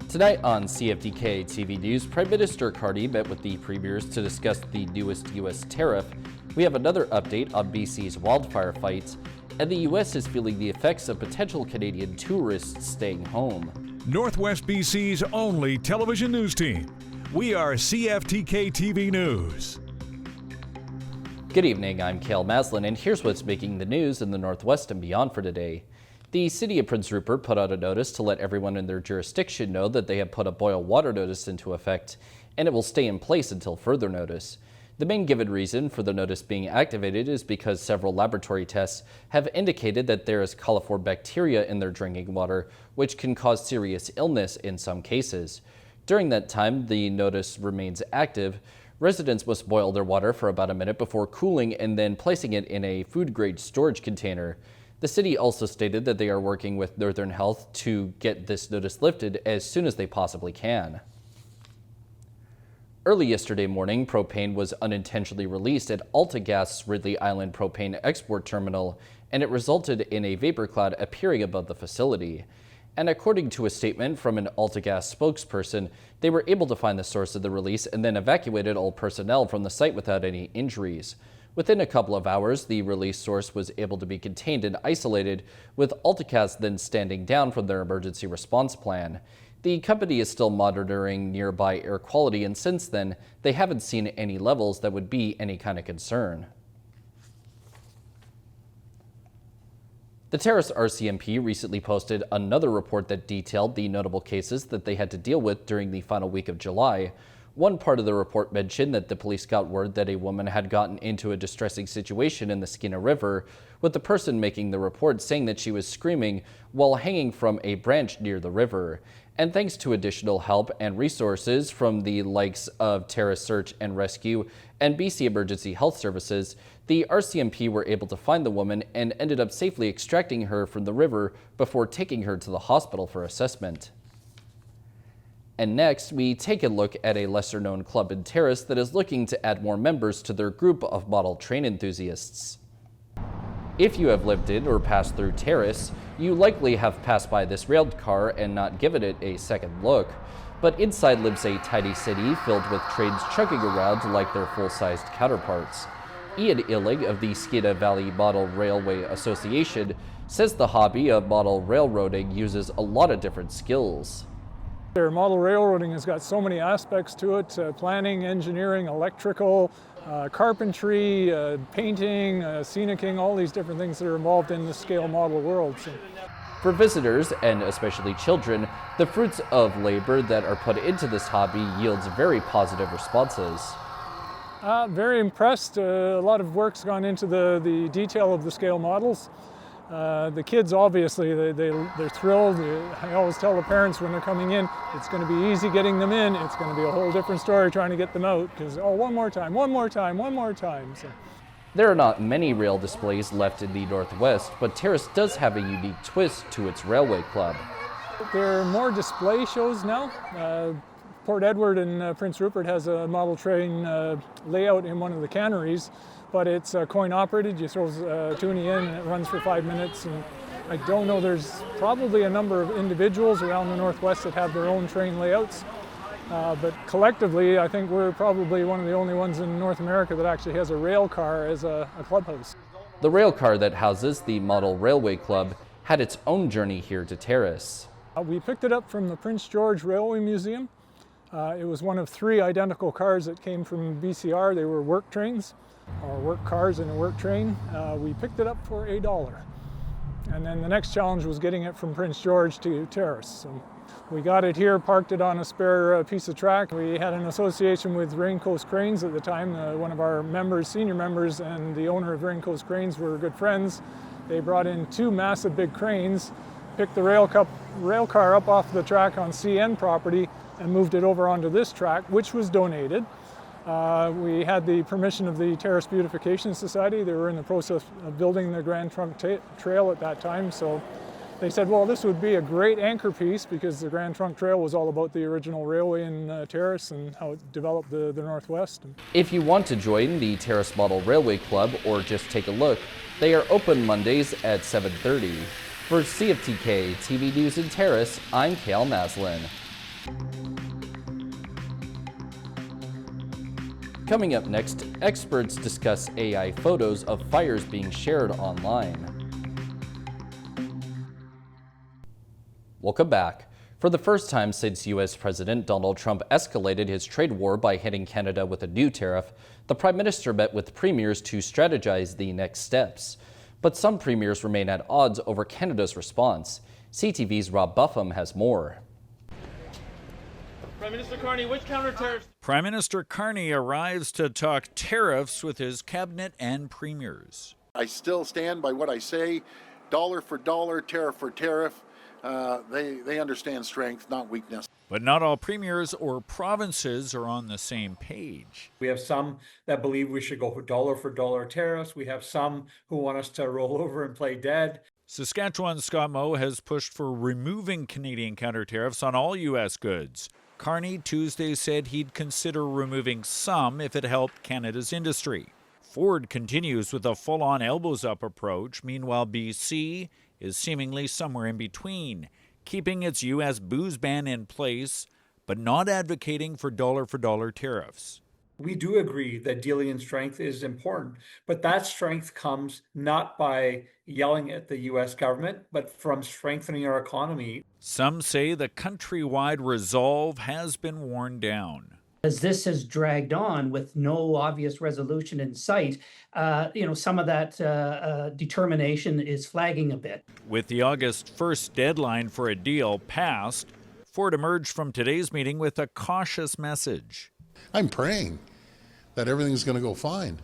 Tonight on CFTK-TV News, Prime Minister Carney met with the premiers to discuss the newest U.S. tariff. We have another update on BC's wildfire fights, and the U.S. is feeling the effects of potential Canadian tourists staying home. Northwest BC's only television news team. We are CFTK-TV News. Good evening, I'm Cael Maslin, and here's what's making the news in the Northwest and beyond for today. The City of Prince Rupert put out a notice to let everyone in their jurisdiction know that they have put a boil water notice into effect, and it will stay in place until further notice. The main given reason for the notice being activated is because several laboratory tests have indicated that there is coliform bacteria in their drinking water, which can cause serious illness in some cases. During that time, the notice remains active. Residents must boil their water for about a minute before cooling and then placing it in a food-grade storage container. The city also stated that they are working with Northern Health to get this notice lifted as soon as they possibly can. Early yesterday morning, propane was unintentionally released at AltaGas' Ridley Island Propane Export Terminal, and it resulted in a vapor cloud appearing above the facility. And according to a statement from an AltaGas spokesperson, they were able to find the source of the release and then evacuated all personnel from the site without any injuries. Within a couple of hours, the release source was able to be contained and isolated, with AltaGas then standing down from their emergency response plan. The company is still monitoring nearby air quality, and since then, they haven't seen any levels that would be any kind of concern. The Terrace RCMP recently posted another report that detailed the notable cases that they had to deal with during the final week of July. One part of the report mentioned that the police got word that a woman had gotten into a distressing situation in the Skeena River, with the person making the report saying that she was screaming while hanging from a branch near the river. And thanks to additional help and resources from the likes of Terrace Search and Rescue and BC Emergency Health Services, the RCMP were able to find the woman and ended up safely extracting her from the river before taking her to the hospital for assessment. And next, we take a look at a lesser-known club in Terrace that is looking to add more members to their group of model train enthusiasts. If you have lived in or passed through Terrace, you likely have passed by this railed car and not given it a second look. But inside lives a tidy city filled with trains chugging around like their full-sized counterparts. Ian Illing of the Skeena Valley Model Railway Association says the hobby of model railroading uses a lot of different skills. Their model railroading has got so many aspects to it, planning, engineering, electrical, carpentry, painting, scenicking, all these different things that are involved in the scale model world. So. For visitors, and especially children, the fruits of labor that are put into this hobby yields very positive responses. Very impressed. A lot of work's gone into the detail of the scale models. The kids, obviously, they're thrilled. I always tell the parents when they're coming in, it's going to be easy getting them in. It's going to be a whole different story trying to get them out because, oh, one more time, one more time, one more time. So. There are not many rail displays left in the Northwest, but Terrace does have a unique twist to its railway club. There are more display shows now. Port Edward and Prince Rupert has a model train layout in one of the canneries, but it's coin operated. You throw a toonie in and it runs for 5 minutes. And I don't know, there's probably a number of individuals around the Northwest that have their own train layouts. But collectively, I think we're probably one of the only ones in North America that actually has a rail car as a clubhouse. The rail car that houses the Model Railway Club had its own journey here to Terrace. We picked it up from the Prince George Railway Museum. It was one of 3 identical cars that came from BCR. They were work trains, or work cars in a work train. We picked it up for $1. And then the next challenge was getting it from Prince George to Terrace. So we got it here, parked it on a spare piece of track. We had an association with Rain Coast Cranes at the time. One of our members, senior members, and the owner of Rain Coast Cranes were good friends. They brought in 2 massive big cranes, picked the rail car up off the track on CN property, and moved it over onto this track, which was donated. We had the permission of the Terrace Beautification Society. They were in the process of building the Grand Trunk Trail at that time, so they said, well, this would be a great anchor piece because the Grand Trunk Trail was all about the original railway in Terrace and how it developed the Northwest. If you want to join the Terrace Model Railway Club or just take a look, they are open Mondays at 7:30. For CFTK-TV News in Terrace, I'm Cael Maslin. Coming up next, experts discuss AI photos of fires being shared online. Welcome back. For the first time since U.S. President Donald Trump escalated his trade war by hitting Canada with a new tariff, the Prime Minister met with premiers to strategize the next steps. But some premiers remain at odds over Canada's response. CTV's Rob Buffum has more. Prime Minister Carney, which counter-tariffs? Prime Minister Carney arrives to talk tariffs with his cabinet and premiers. I still stand by what I say, dollar for dollar, tariff for tariff. They understand strength, not weakness. But not all premiers or provinces are on the same page. We have some that believe we should go for dollar tariffs. We have some who want us to roll over and play dead. Saskatchewan's Scott Moe has pushed for removing Canadian counter tariffs on all U.S. goods. Carney Tuesday said he'd consider removing some if it helped Canada's industry. Ford continues with a full-on elbows-up approach. Meanwhile, BC is seemingly somewhere in between, keeping its U.S. booze ban in place, but not advocating for dollar tariffs. We do agree that dealing in strength is important, but that strength comes not by yelling at the U.S. government, but from strengthening our economy. Some say the countrywide resolve has been worn down. As this has dragged on with no obvious resolution in sight, some of that determination is flagging a bit. With the August 1st deadline for a deal passed, Ford emerged from today's meeting with a cautious message. I'm praying that everything's going to go fine.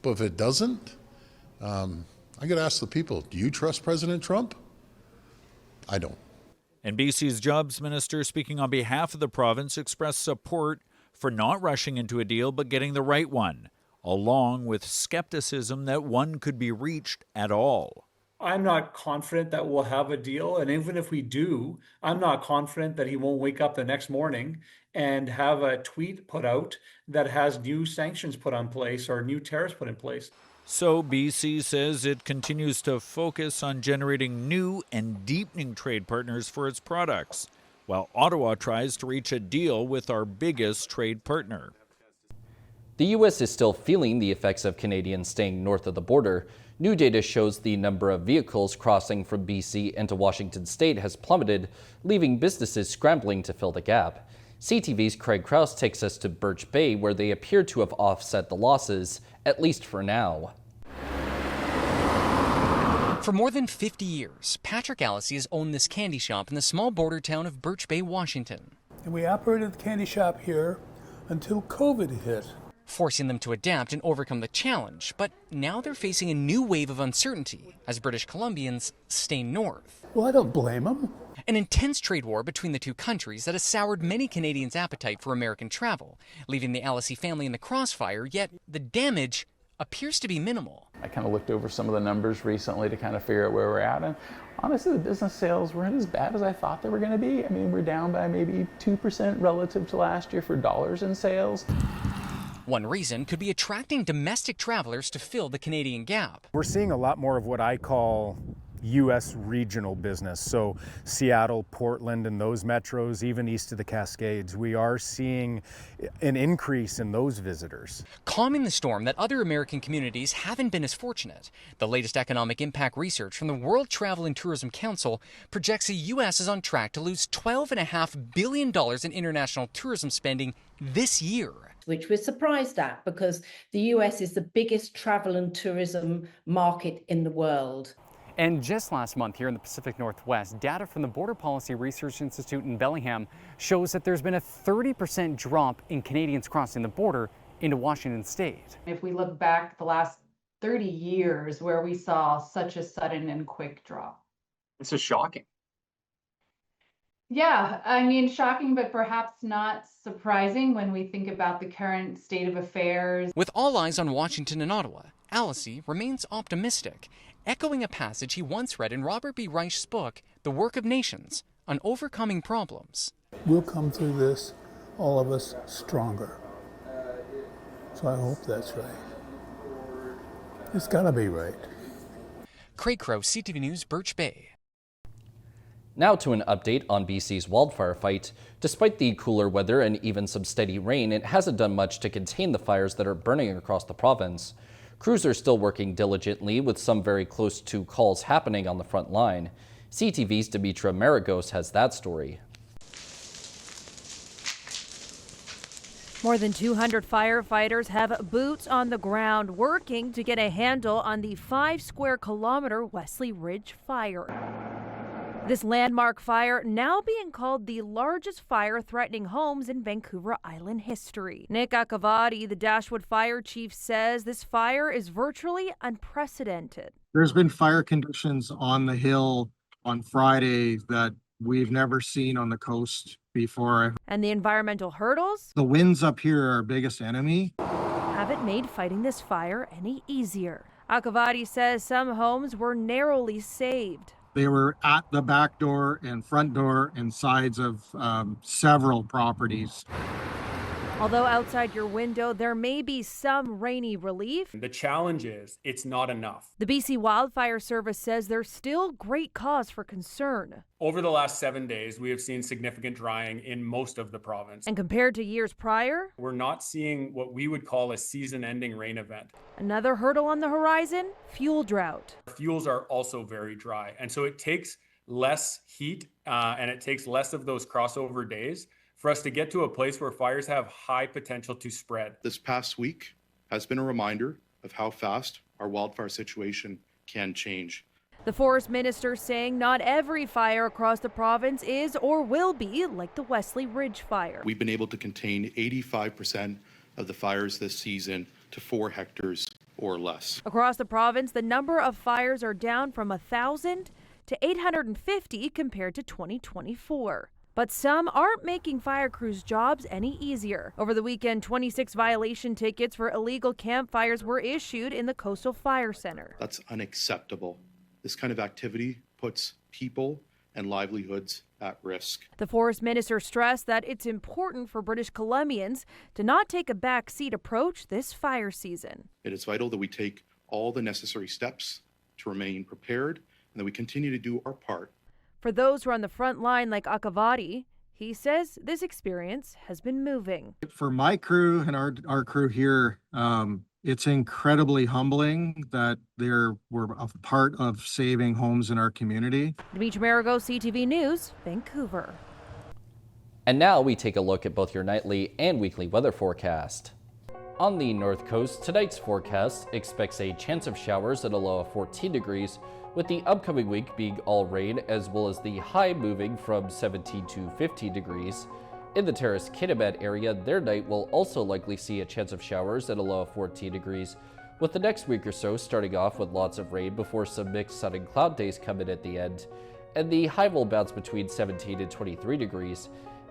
But if it doesn't, I got to ask the people, do you trust President Trump? I don't. And BC's Jobs Minister, speaking on behalf of the province, expressed support for not rushing into a deal but getting the right one, along with skepticism that one could be reached at all. I'm not confident that we'll have a deal, and even if we do, I'm not confident that he won't wake up the next morning and have a tweet put out that has new sanctions put on place or new tariffs put in place. So BC says it continues to focus on generating new and deepening trade partners for its products, while Ottawa tries to reach a deal with our biggest trade partner. The U.S. is still feeling the effects of Canadians staying north of the border. New data shows the number of vehicles crossing from BC into Washington state has plummeted, leaving businesses scrambling to fill the gap. CTV's Craig Krause takes us to Birch Bay, where they appear to have offset the losses, at least for now. For more than 50 years, Patrick Alessi has owned this candy shop in the small border town of Birch Bay, Washington. And we operated the candy shop here until COVID hit, forcing them to adapt and overcome the challenge. But now they're facing a new wave of uncertainty as British Columbians stay north. Well, I don't blame them. An intense trade war between the two countries that has soured many Canadians' appetite for American travel, leaving the Alessi family in the crossfire, yet the damage appears to be minimal. I kind of looked over some of the numbers recently to kind of figure out where we're at, and honestly the business sales weren't as bad as I thought they were going to be. I mean, we're down by maybe 2% relative to last year for dollars in sales. One reason could be attracting domestic travelers to fill the Canadian gap. We're seeing a lot more of what I call U.S. regional business. So Seattle, Portland, and those metros, even east of the Cascades, we are seeing an increase in those visitors. Calming the storm that other American communities haven't been as fortunate. The latest economic impact research from the World Travel and Tourism Council projects the U.S. is on track to lose $12.5 billion in international tourism spending this year. Which we're surprised at because the US is the biggest travel and tourism market in the world. And just last month here in the Pacific Northwest, data from the Border Policy Research Institute in Bellingham shows that there's been a 30% drop in Canadians crossing the border into Washington state. If we look back the last 30 years where we saw such a sudden and quick drop. This is shocking. Yeah, I mean, shocking, but perhaps not surprising when we think about the current state of affairs. With all eyes on Washington and Ottawa, Alessi remains optimistic, echoing a passage he once read in Robert B. Reich's book, The Work of Nations, on overcoming problems. We'll come through this, all of us, stronger. So I hope that's right. It's gotta be right. Craig Crowe, CTV News, Birch Bay. Now to an update on BC's wildfire fight. Despite the cooler weather and even some steady rain, it hasn't done much to contain the fires that are burning across the province. Crews are still working diligently, with some very close to calls happening on the front line. CTV's Dimitra Maragos has that story. More than 200 firefighters have boots on the ground working to get a handle on the 5-square-kilometer Wesley Ridge fire. This landmark fire now being called the largest fire threatening homes in Vancouver Island history. Nick Akavati, the Dashwood Fire Chief, says this fire is virtually unprecedented. There's been fire conditions on the hill on Friday that we've never seen on the coast before. And the environmental hurdles? The winds up here are our biggest enemy. Haven't made fighting this fire any easier. Akavati says some homes were narrowly saved. They were at the back door and front door and sides of several properties. Although outside your window, there may be some rainy relief. The challenge is it's not enough. The BC Wildfire Service says there's still great cause for concern. Over the last 7 days, we have seen significant drying in most of the province. And compared to years prior, we're not seeing what we would call a season-ending rain event. Another hurdle on the horizon, fuel drought. Fuels are also very dry, and so it takes less heat and it takes less of those crossover days for us to get to a place where fires have high potential to spread. This past week has been a reminder of how fast our wildfire situation can change. The forest minister saying not every fire across the province is or will be like the Wesley Ridge fire. We've been able to contain 85% of the fires this season to 4 hectares or less. Across the province, the number of fires are down from 1,000 to 850 compared to 2024. But some aren't making fire crews' jobs any easier. Over the weekend, 26 violation tickets for illegal campfires were issued in the Coastal Fire Center. That's unacceptable. This kind of activity puts people and livelihoods at risk. The forest minister stressed that it's important for British Columbians to not take a backseat approach this fire season. It is vital that we take all the necessary steps to remain prepared and that we continue to do our part. For those who are on the front line like Akavati, he says this experience has been moving. For my crew and our crew here, it's incredibly humbling that we're a part of saving homes in our community. Dimitra Maragos, CTV News, Vancouver. And now we take a look at both your nightly and weekly weather forecast. On the North Coast, tonight's forecast expects a chance of showers at a low of 14 degrees, with the upcoming week being all rain, as well as the high moving from 17 to 15 degrees. In the Terrace Kitimat area, their night will also likely see a chance of showers at a low of 14 degrees, with the next week or so starting off with lots of rain before some mixed sun and cloud days come in at the end. And the high will bounce between 17 and 23 degrees.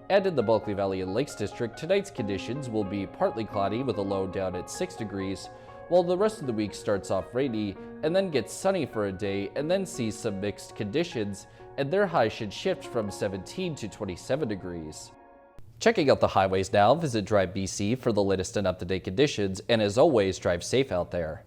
And in the Bulkley Valley and Lakes District, tonight's conditions will be partly cloudy with a low down at 6 degrees, while the rest of the week starts off rainy and then gets sunny for a day and then sees some mixed conditions, and their high should shift from 17 to 27 degrees. Checking out the highways now, visit Drive BC for the latest and up-to-date conditions, and as always, drive safe out there.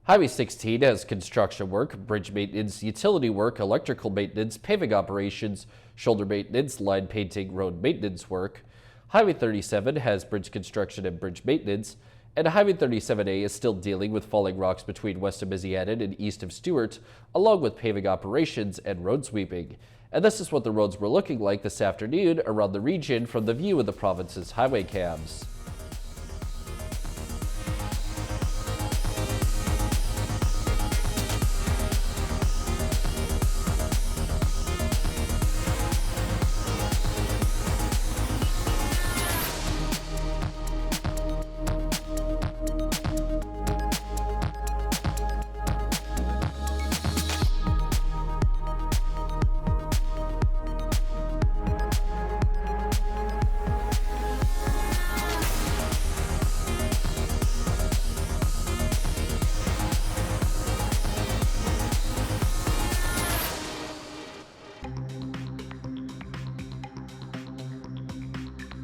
Highway 16 has construction work, bridge maintenance, utility work, electrical maintenance, paving operations, shoulder maintenance, line painting, road maintenance work. Highway 37 has bridge construction and bridge maintenance, and Highway 37A is still dealing with falling rocks between west of Mississauga and east of Stewart, along with paving operations and road sweeping. And this is what the roads were looking like this afternoon around the region from the view of the province's highway cams.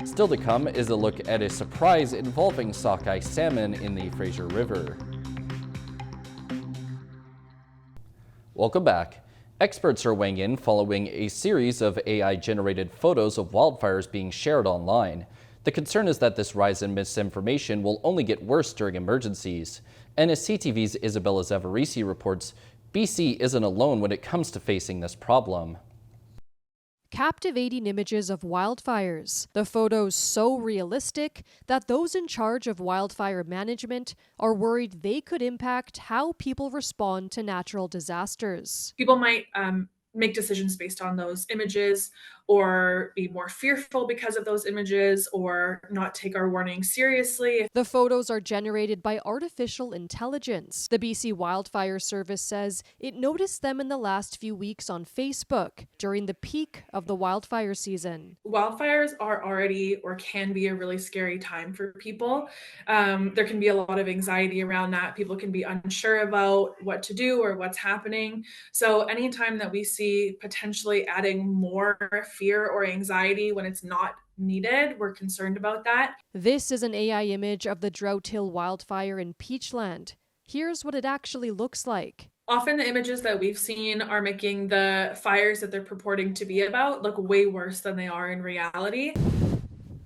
Still to come is a look at a surprise involving sockeye salmon in the Fraser River. Welcome back. Experts are weighing in following a series of AI-generated photos of wildfires being shared online. The concern is that this rise in misinformation will only get worse during emergencies. And as CTV's Isabella Zavarisi reports, BC isn't alone when it comes to facing this problem. Captivating images of wildfires. The photos so realistic that those in charge of wildfire management are worried they could impact how people respond to natural disasters. People might make decisions based on those images, or be more fearful because of those images, or not take our warning seriously. The photos are generated by artificial intelligence. The BC Wildfire Service says it noticed them in the last few weeks on Facebook during the peak of the wildfire season. Wildfires are already, or can be, a really scary time for people. There can be a lot of anxiety around that. People can be unsure about what to do or what's happening. So anytime that we see potentially adding more fear or anxiety when it's not needed, we're concerned about that. This is an AI image of the Drought Hill wildfire in Peachland. Here's what it actually looks like. Often the images that we've seen are making the fires that they're purporting to be about look way worse than they are in reality.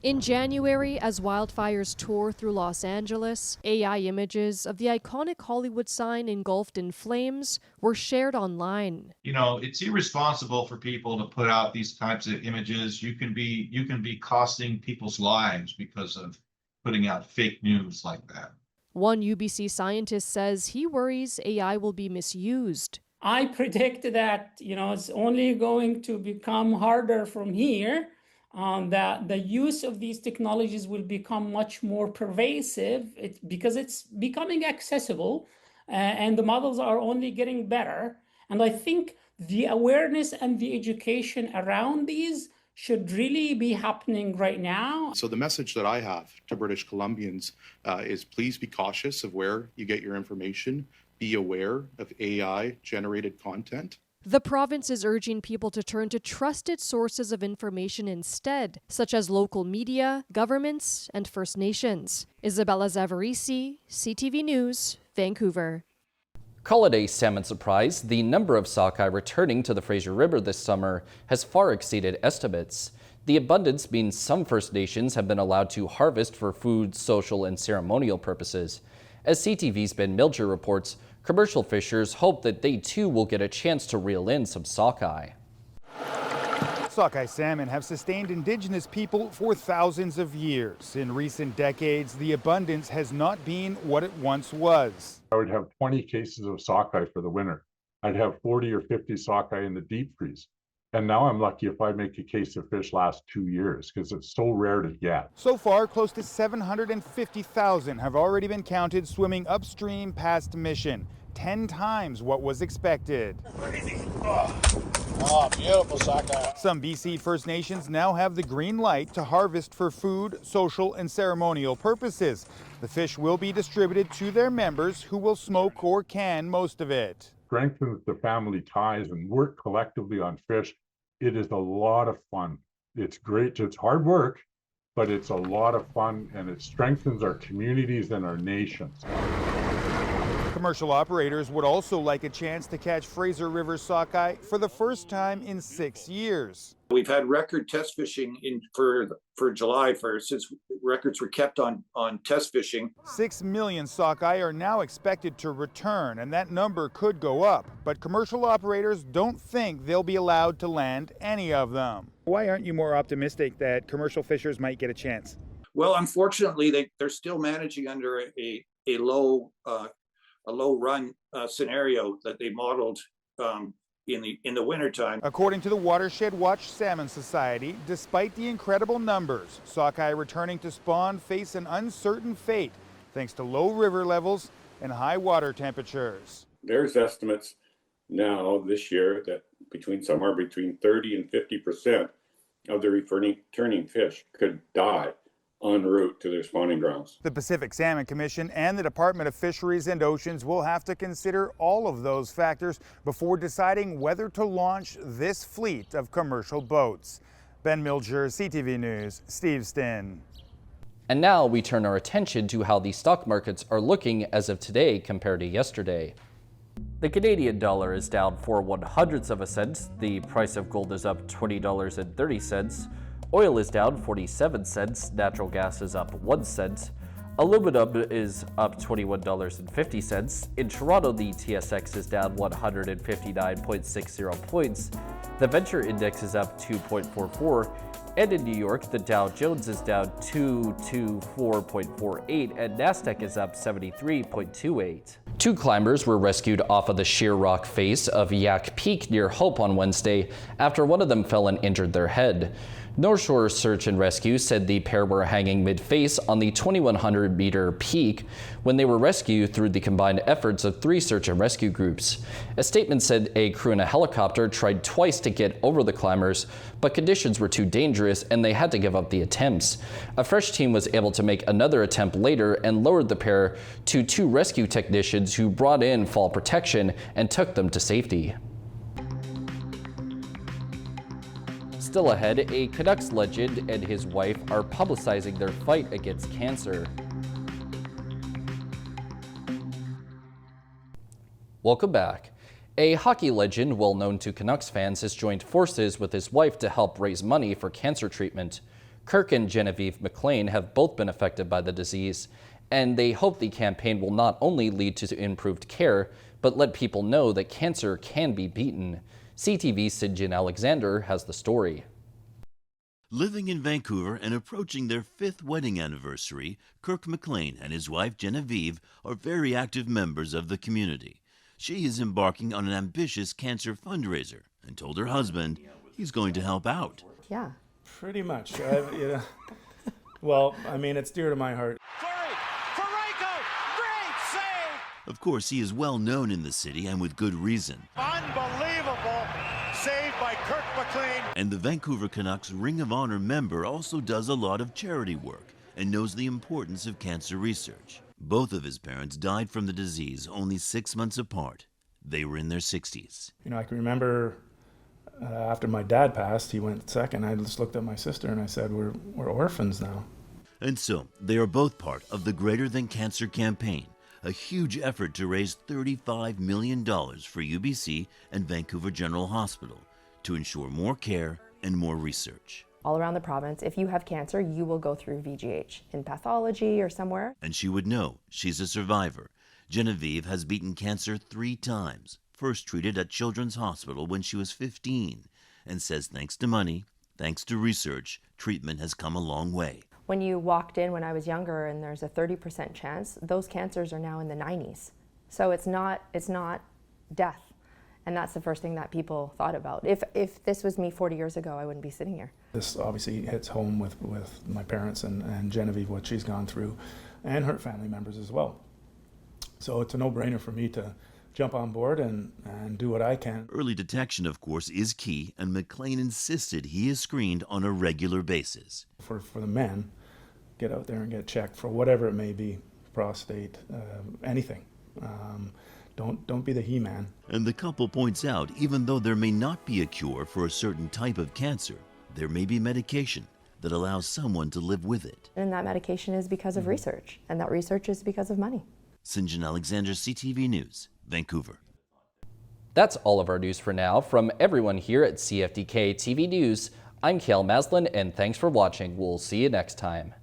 In January, as wildfires tore through Los Angeles, AI images of the iconic Hollywood sign engulfed in flames were shared online. You know, it's irresponsible for people to put out these types of images. You can be costing people's lives because of putting out fake news like that. One UBC scientist says he worries AI will be misused. I predict that, it's only going to become harder from here. That the use of these technologies will become much more pervasive because it's becoming accessible and the models are only getting better. And I think the awareness and the education around these should really be happening right now. So the message that I have to British Columbians is please be cautious of where you get your information. Be aware of AI-generated content. The province is urging people to turn to trusted sources of information instead, such as local media, governments, and First Nations. Isabella Zavarisi, CTV News, Vancouver. Call it a salmon surprise, the number of sockeye returning to the Fraser River this summer has far exceeded estimates. The abundance means some First Nations have been allowed to harvest for food, social, and ceremonial purposes. As CTV's Ben Milger reports, commercial fishers hope that they too will get a chance to reel in some sockeye. Sockeye salmon have sustained Indigenous people for thousands of years. In recent decades, the abundance has not been what it once was. I would have 20 cases of sockeye for the winter. I'd have 40 or 50 sockeye in the deep freeze. And now I'm lucky if I make a case of fish last 2 years because it's so rare to get. So far, close to 750,000 have already been counted swimming upstream past Mission, 10 times what was expected. Oh, beautiful sockeye. Some BC First Nations now have the green light to harvest for food, social, and ceremonial purposes. The fish will be distributed to their members who will smoke or can most of it. Strengthens the family ties and work collectively on fish. It is a lot of fun. It's great. It's hard work, but it's a lot of fun and it strengthens our communities and our nations. Commercial operators would also like a chance to catch Fraser River sockeye for the first time in 6 years. We've had record test fishing for July since records were kept on test fishing. 6 million sockeye are now expected to return, and that number could go up. But commercial operators don't think they'll be allowed to land any of them. Why aren't you more optimistic that commercial fishers might get a chance? Well, unfortunately, they're still managing under a low run scenario that they modeled in the wintertime. According to the Watershed Watch Salmon Society, despite the incredible numbers, sockeye returning to spawn face an uncertain fate thanks to low river levels and high water temperatures. There's estimates now this year that somewhere between 30 and 50% of the returning fish could die en route to their spawning grounds. The Pacific Salmon Commission and the Department of Fisheries and Oceans will have to consider all of those factors before deciding whether to launch this fleet of commercial boats. Ben Milger, CTV News, Steveston. And now we turn our attention to how the stock markets are looking as of today compared to yesterday. The Canadian dollar is down 4/100ths of a cent. The price of gold is up $20.30. Oil is down 47 cents. Natural gas is up 1 cent. Aluminum is up $21.50. In Toronto, the TSX is down 159.60 points. The Venture Index is up 2.44. And in New York, the Dow Jones is down 224.48 and NASDAQ is up 73.28. 2 climbers were rescued off of the sheer rock face of Yak Peak near Hope on Wednesday after one of them fell and injured their head. North Shore Search and Rescue said the pair were hanging mid-face on the 2,100-meter peak when they were rescued through the combined efforts of 3 search and rescue groups. A statement said a crew in a helicopter tried twice to get over the climbers, but conditions were too dangerous and they had to give up the attempts. A fresh team was able to make another attempt later and lowered the pair to 2 rescue technicians who brought in fall protection and took them to safety. Still ahead, a Canucks legend and his wife are publicizing their fight against cancer. Welcome back. A hockey legend well known to Canucks fans has joined forces with his wife to help raise money for cancer treatment. Kirk and Genevieve McLean have both been affected by the disease, and they hope the campaign will not only lead to improved care, but let people know that cancer can be beaten. CTV's Sinjin Alexander has the story. Living in Vancouver and approaching their 5th wedding anniversary, Kirk McLean and his wife Genevieve are very active members of the community. She is embarking on an ambitious cancer fundraiser and told her husband he's going to help out. Yeah. Pretty much. Well, I mean, it's dear to my heart. Of course, he is well known in the city and with good reason. Unbelievable save by Kirk McLean. And the Vancouver Canucks Ring of Honor member also does a lot of charity work and knows the importance of cancer research. Both of his parents died from the disease only 6 months apart. They were in their 60s. You know, I can remember after my dad passed, he went second. I just looked at my sister and I said, we're orphans now. And so they are both part of the Greater Than Cancer campaign, a huge effort to raise $35 million for UBC and Vancouver General Hospital to ensure more care and more research. All around the province, if you have cancer, you will go through VGH in pathology or somewhere. And she would know. She's a survivor. Genevieve has beaten cancer 3 times, first treated at Children's Hospital when she was 15, and says thanks to money, thanks to research, treatment has come a long way. When you walked in when I was younger and there's a 30% chance, those cancers are now in the 90s. So it's not death. And that's the first thing that people thought about. If this was me 40 years ago, I wouldn't be sitting here. This obviously hits home with my parents and Genevieve, what she's gone through, and her family members as well. So it's a no-brainer for me to jump on board and do what I can. Early detection, of course, is key, and McLean insisted he is screened on a regular basis. For the men, get out there and get checked for whatever it may be, prostate, anything. Don't be the He-Man. And the couple points out, even though there may not be a cure for a certain type of cancer, there may be medication that allows someone to live with it. And that medication is because of research, and that research is because of money. Sinjin Alexander, CTV News, Vancouver. That's all of our news for now. From everyone here at CFTK-TV News, I'm Cael Maslin, and thanks for watching. We'll see you next time.